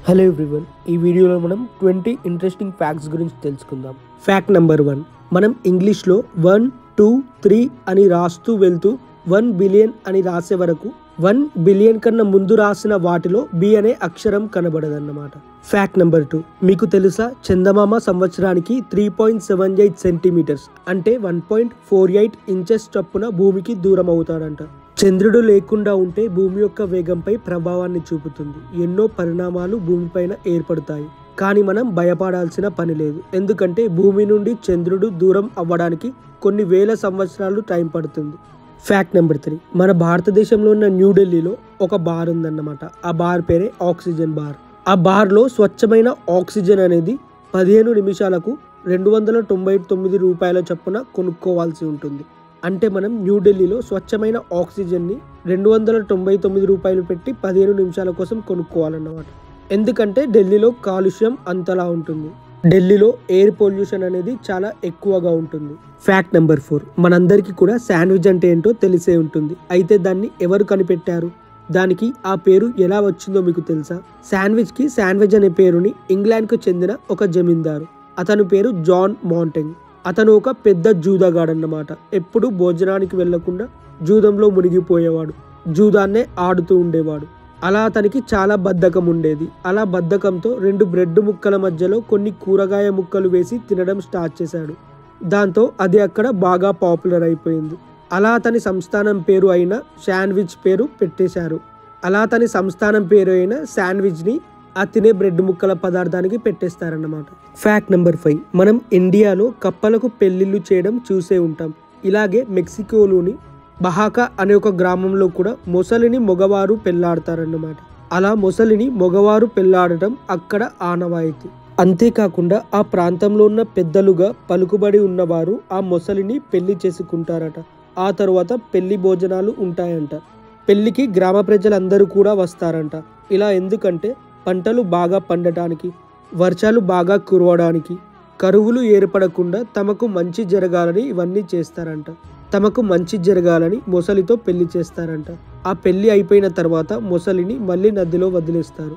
Hello everyone, ఈ వీడియోలో మనం 20 ఇంట్రెస్టింగ్ ఫ్యాక్ట్స్ గురించి తెలుసుకుందాం. ఫ్యాక్ట్ నెంబర్ 1, మనం ఇంగ్లీష్లో 1, 2, 3 అని రాస్తూ వెళ్తూ 1 బిలియన్ అని రాసే వరకు 1 బిలియన్ కన్నా ముందు రాసిన వాటిలో బి అనే అక్షరం కనబడదన్నమాట. ఫ్యాక్ట్ నెంబర్ 2, మీకు తెలుసా చందమామ సంవత్సరానికి 3.78 సెంటీమీటర్స్ అంటే 1.48 ఇంచెస్ చొప్పున భూమికి దూరం అవుతాడంట. చంద్రుడు లేకుండా ఉంటే భూమి యొక్క వేగంపై ప్రభావాన్ని చూపుతుంది. ఎన్నో పరిణామాలు భూమిపైన ఏర్పడతాయి, కానీ మనం భయపడాల్సిన పని లేదు. ఎందుకంటే భూమి నుండి చంద్రుడు దూరం అవ్వడానికి కొన్ని వేల సంవత్సరాలు టైం పడుతుంది. ఫ్యాక్ట్ నెంబర్ 3, మన భారతదేశంలో ఉన్న న్యూఢిల్లీలో ఒక బార్ ఉందన్నమాట. ఆ బార్ పేరే ఆక్సిజన్ బార్. ఆ బార్లో స్వచ్ఛమైన ఆక్సిజన్ అనేది 15 నిమిషాలకు 299 రూపాయల చొప్పున కొనుక్కోవాల్సి ఉంటుంది. అంటే మనం న్యూఢిల్లీలో స్వచ్ఛమైన ఆక్సిజన్ని 299 రూపాయలు పెట్టి 15 నిమిషాల కోసం కొనుక్కోవాలన్నమాట. ఎందుకంటే ఢిల్లీలో కాలుష్యం అంతలా ఉంటుంది. ఢిల్లీలో ఎయిర్ పొల్యూషన్ అనేది చాలా ఎక్కువగా ఉంటుంది. ఫ్యాక్ట్ నెంబర్ 4, మనందరికీ కూడా శాండ్విచ్ అంటే ఏంటో తెలిసే ఉంటుంది. అయితే దాన్ని ఎవరు కనిపెట్టారు? దానికి ఆ పేరు ఎలా వచ్చిందో మీకు తెలుసా? శాండ్విచ్కి శాండ్విచ్ అనే పేరుని ఇంగ్లాండ్కు చెందిన ఒక జమీందారు, అతని పేరు జాన్ మాంటెంగ్. అతను ఒక పెద్ద జూదగాడన్నమాట. ఎప్పుడు భోజనానికి వెళ్లకుండా జూదంలో మునిగిపోయేవాడు. జూదాన్నే ఆడుతూ ఉండేవాడు. అలా అతనికి చాలా బద్ధకం ఉండేది. అలా బద్ధకంతో 2 బ్రెడ్ ముక్కల మధ్యలో కొన్ని కూరగాయ ముక్కలు వేసి తినడం స్టార్ట్ చేశాడు. దాంతో అది అక్కడ బాగా పాపులర్ అయిపోయింది. అలా అతని సంస్థానం పేరు అయిన శాండ్విచ్ పేరు పెట్టేశారు. అలా అతని సంస్థానం పేరు అయిన శాండ్విచ్ని ఆ తినే బ్రెడ్ ముక్కల పదార్థానికి పెట్టేస్తారన్నమాట. ఫ్యాక్ట్ నెంబర్ 5, మనం ఇండియాలో కప్పలకు పెళ్లిళ్ళు చేయడం చూసే ఉంటాం. ఇలాగే మెక్సికోలోని బహాకా అనే ఒక గ్రామంలో కూడా మొసలిని మగవారు పెళ్లాడతారన్నమాట. అలా మొసలిని మగవారు పెళ్లాడటం అక్కడ ఆనవాయితీ. అంతేకాకుండా ఆ ప్రాంతంలో ఉన్న పెద్దలుగా పలుకుబడి ఉన్నవారు ఆ మొసలిని పెళ్లి చేసుకుంటారట. ఆ తర్వాత పెళ్లి భోజనాలు ఉంటాయంట. పెళ్లికి గ్రామ ప్రజలందరూ కూడా వస్తారంట. ఇలా ఎందుకంటే పంటలు బాగా పండటానికి, వర్షాలు బాగా కురవడానికి, కరువులు ఏర్పడకుండా తమకు మంచి జరగాలని ఇవన్నీ చేస్తారంట. తమకు మంచి జరగాలని మొసలితో పెళ్లి చేస్తారంట. ఆ పెళ్లి అయిపోయిన తర్వాత మొసలిని మళ్ళీ నదిలో వదిలేస్తారు.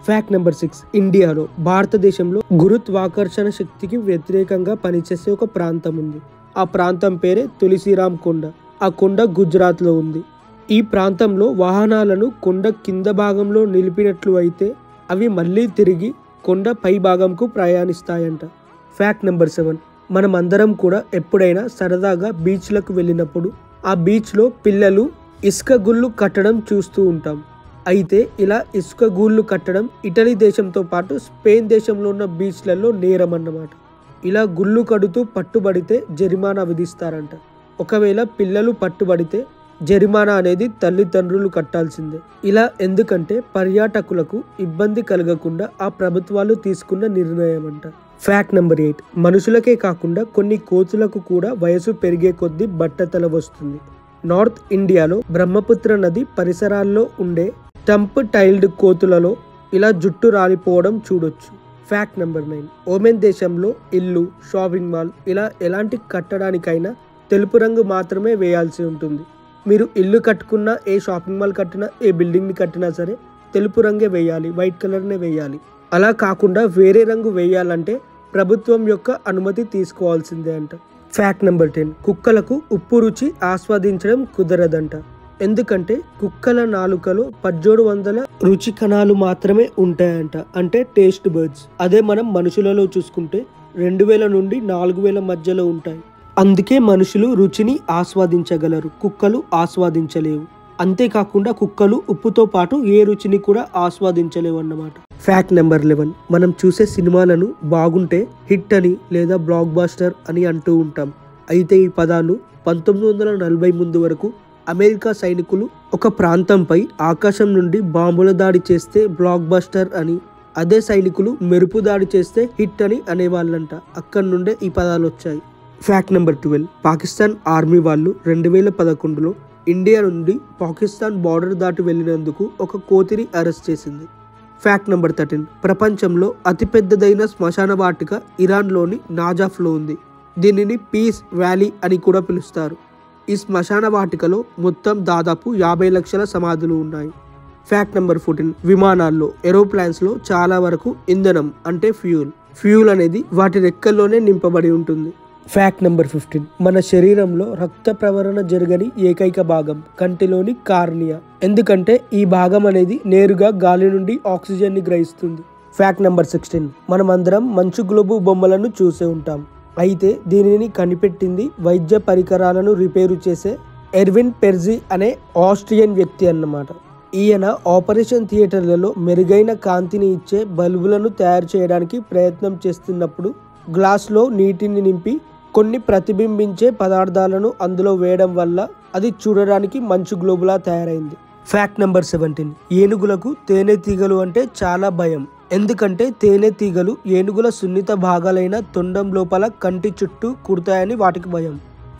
ఫ్యాక్ట్ నెంబర్ 6, ఇండియాలో భారతదేశంలో గురుత్వాకర్షణ శక్తికి వ్యతిరేకంగా పనిచేసే ఒక ప్రాంతం ఉంది. ఆ ప్రాంతం పేరే తులసిరామ్ కొండ. ఆ కొండ గుజరాత్లో ఉంది. ఈ ప్రాంతంలో వాహనాలను కొండ కింద భాగంలో నిలిపినట్లు అయితే అవి మళ్ళీ తిరిగి కొండ పై భాగంకు ప్రయాణిస్తాయంట. ఫ్యాక్ట్ నెంబర్ 7, మనం అందరం కూడా ఎప్పుడైనా సరదాగా బీచ్లకు వెళ్ళినప్పుడు ఆ బీచ్లో పిల్లలు ఇసుక గుళ్ళు కట్టడం చూస్తూ ఉంటాం. అయితే ఇలా ఇసుక గూళ్ళు కట్టడం ఇటలీ దేశంతో పాటు స్పెయిన్ దేశంలో ఉన్న బీచ్లలో నేరం అన్నమాట. ఇలా గుళ్ళు కడుతూ పట్టుబడితే జరిమానా విధిస్తారంట. ఒకవేళ పిల్లలు పట్టుబడితే జరిమానా అనేది తల్లిదండ్రులు కట్టాల్సిందే. ఇలా ఎందుకంటే పర్యాటకులకు ఇబ్బంది కలగకుండా ఆ ప్రభుత్వాలు తీసుకున్న నిర్ణయం అంట. ఫ్యాక్ట్ నెంబర్ 8, మనుషులకే కాకుండా కొన్ని కోతులకు కూడా వయసు పెరిగే కొద్దీ బట్టతల వస్తుంది. నార్త్ ఇండియాలో బ్రహ్మపుత్ర నది పరిసరాల్లో ఉండే టంప్ టైల్డ్ కోతులలో ఇలా జుట్టు రాలిపోవడం చూడొచ్చు. ఫ్యాక్ట్ నెంబర్ 9, ఓమెన్ దేశంలో ఇల్లు, షాపింగ్ మాల్ ఇలా ఎలాంటి కట్టడానికైనా తెలుపు రంగు మాత్రమే వేయాల్సి ఉంటుంది. మీరు ఇల్లు కట్టుకున్నా, ఏ షాపింగ్ మాల్ కట్టినా, ఏ బిల్డింగ్ని కట్టినా సరే తెలుపు రంగే వేయాలి, వైట్ కలర్నే వేయాలి. అలా కాకుండా వేరే రంగు వేయాలంటే ప్రభుత్వం యొక్క అనుమతి తీసుకోవాల్సిందే అంట. ఫ్యాక్ట్ నెంబర్ 10, కుక్కలకు ఉప్పు రుచి ఆస్వాదించడం కుదరదంట. ఎందుకంటే కుక్కల నాలుకలో 1800 రుచి కణాలు మాత్రమే ఉంటాయంట, అంటే టేస్ట్ బర్డ్స్. అదే మనం మనుషులలో చూసుకుంటే 2000 నుండి 4000 మధ్యలో ఉంటాయి. అందుకే మనుషులు రుచిని ఆస్వాదించగలరు, కుక్కలు ఆస్వాదించలేవు. అంతేకాకుండా కుక్కలు ఉప్పుతో పాటు ఏ రుచిని కూడా ఆస్వాదించలేవు అన్నమాట. ఫ్యాక్ట్ నెంబర్ 11, మనం చూసే సినిమాలను బాగుంటే హిట్ అని లేదా బ్లాక్ బాస్టర్ అని అంటూ ఉంటాం. అయితే ఈ పదాలు 1940 ముందు వరకు అమెరికా సైనికులు ఒక ప్రాంతంపై ఆకాశం నుండి బాంబుల దాడి చేస్తే బ్లాక్ బస్టర్ అని, అదే సైనికులు మెరుపు దాడి చేస్తే హిట్ అని అనేవాళ్ళంట. అక్కడి నుండే ఈ పదాలు వచ్చాయి. ఫ్యాక్ట్ నెంబర్ 12, పాకిస్తాన్ ఆర్మీ వాళ్ళు 2011లో ఇండియా నుండి పాకిస్తాన్ బార్డర్ దాటి వెళ్ళినందుకు ఒక కోతిని అరెస్ట్ చేసింది. ఫ్యాక్ట్ నెంబర్ 13, ప్రపంచంలో అతిపెద్దదైన శ్మశాన వాటిక ఇరాన్లోని నాజాఫ్లో ఉంది. దీనిని పీస్ వ్యాలీ అని కూడా పిలుస్తారు. ఈ శ్మశాన వాటికలో మొత్తం దాదాపు 50 లక్షల సమాధులు ఉన్నాయి. ఫ్యాక్ట్ నెంబర్ 14, విమానాల్లో ఏరోప్లేన్స్లో చాలా వరకు ఇంధనం అంటే ఫ్యూల్ అనేది వాటి రెక్కల్లోనే నింపబడి ఉంటుంది. ఫ్యాక్ట్ నెంబర్ 15, మన శరీరంలో రక్త ప్రవరణ జరగని ఏకైక భాగం కంటిలోని కార్నియా. ఎందుకంటే ఈ భాగం అనేది నేరుగా గాలి నుండి ఆక్సిజన్ని గ్రహిస్తుంది. ఫ్యాక్ట్ నెంబర్ 16, మనమందరం మంచు గ్లోబు బొమ్మలను చూసే ఉంటాం. అయితే దీనిని కనిపెట్టింది వైద్య పరికరాలను రిపేరు చేసే ఎర్విన్ పెర్జీ అనే ఆస్ట్రియన్ వ్యక్తి అన్నమాట. ఈయన ఆపరేషన్ థియేటర్లలో మెరుగైన కాంతిని ఇచ్చే బల్బులను తయారు చేయడానికి ప్రయత్నం చేస్తున్నప్పుడు గ్లాస్లో నీటిని నింపి కొన్ని ప్రతిబింబించే పదార్థాలను అందులో వేయడం వల్ల అది చూడడానికి మంచు గ్లోబులా తయారైంది. ఫ్యాక్ట్ నెంబర్ 17, ఏనుగులకు తేనెటీగలు అంటే చాలా భయం. ఎందుకంటే తేనెటీగలు ఏనుగుల సున్నిత భాగాలైన తొండం లోపల కంటి చుట్టూ కుడతాయని వాటికి భయం.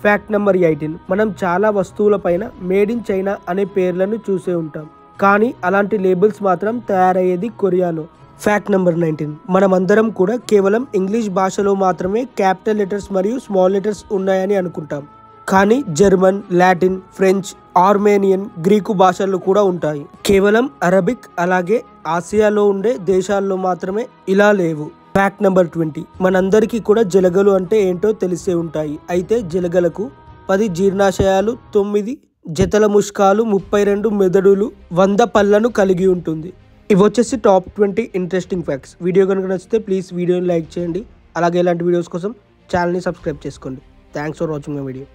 ఫ్యాక్ట్ నెంబర్ 18, మనం చాలా వస్తువులపైన మేడ్ ఇన్ చైనా అనే పేర్లను చూసే ఉంటాం. కానీ అలాంటి లేబుల్స్ మాత్రం తయారయ్యేది కొరియాలో. ఫ్యాక్ట్ నెంబర్ 19, మనమందరం కూడా కేవలం ఇంగ్లీష్ భాషలో మాత్రమే క్యాపిటల్ లెటర్స్ మరియు స్మాల్ లెటర్స్ ఉన్నాయని అనుకుంటాం. కానీ German, Latin, French, Armenian, Greek భాషలు కూడా ఉంటాయి. కేవలం అరబిక్ అలాగే ఆసియాలో ఉండే దేశాల్లో మాత్రమే ఇలా లేవు. ఫ్యాక్ట్ నెంబర్ 20, మనందరికీ కూడా జలగలు అంటే ఏంటో తెలిసే ఉంటాయి. అయితే జలగలకు 10 జీర్ణాశయాలు, 9 జతల ముష్కాలు, 32 మెదడులు, 100 పళ్ళను కలిగి ఉంటుంది. ఇవి వచ్చేసి టాప్ 20 ఇంట్రెస్టింగ్ ఫ్యాక్ట్స్. వీడియో కనుక నచ్చితే ప్లీజ్ వీడియోని లైక్ చేయండి. అలాగే ఇలాంటి వీడియోస్ కోసం ఛానల్ని సబ్స్క్రైబ్ చేసుకోండి. Thanks for watching my video.